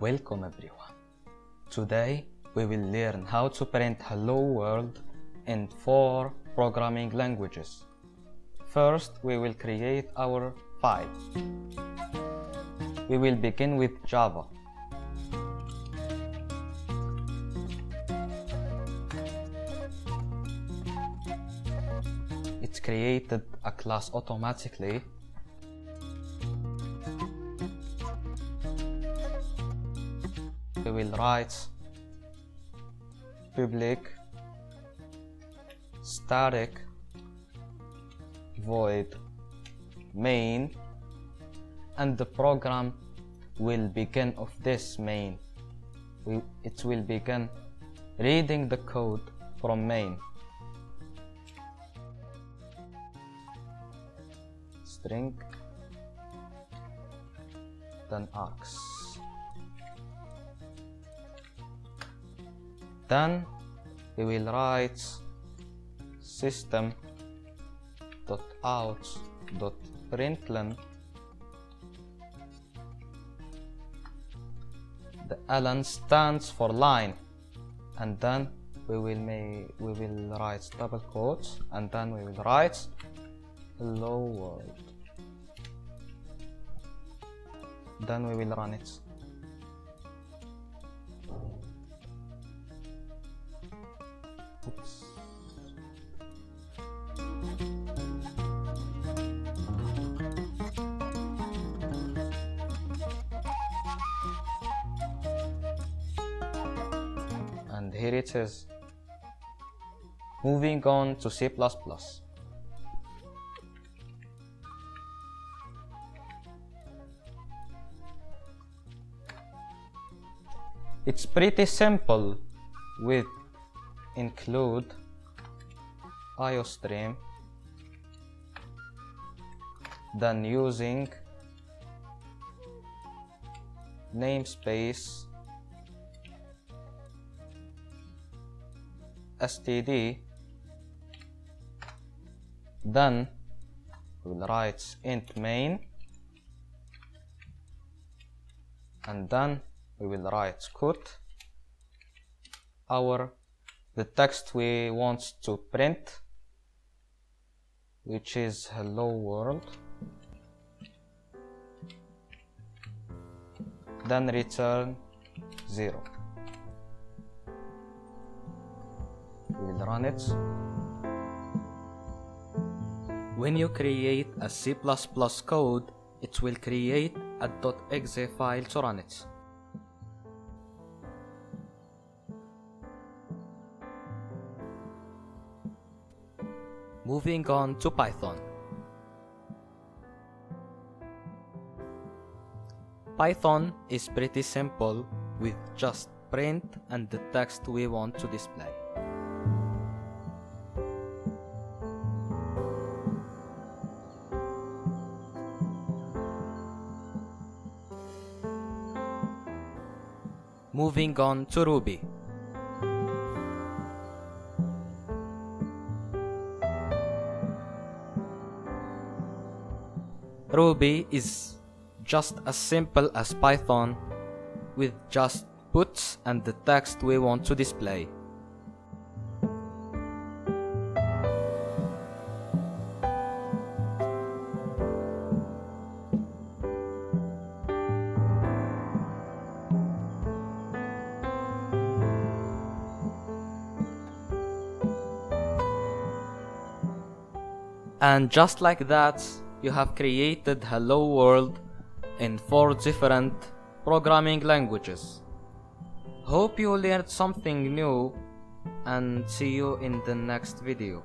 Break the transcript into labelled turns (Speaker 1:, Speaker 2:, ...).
Speaker 1: Welcome everyone. Today we will learn how to print Hello World in 4 programming languages. First, we will create our file. We will begin with Java. It created a class automatically. We will write public static void main, and the program will begin of this main. It will begin reading the code from main. String, then args. Then we will write system.out.println. The ln stands for line, and then we will write double quotes, and then we will write hello world. Then we will run it. Oops. And here it is. Moving on to C++. It's pretty simple with include iostream, then using namespace std, then we'll write int main, and then we will write quote the text we want to print, which is hello world, then return 0. We will run it. When you create a C++ code, it will create a .exe file to run it. Moving on to Python. Python is pretty simple with just print and the text we want to display. Moving on to Ruby. Ruby is just as simple as Python with just puts and the text we want to display. And just like that, you have created Hello World in 4 different programming languages. Hope you learned something new, and see you in the next video.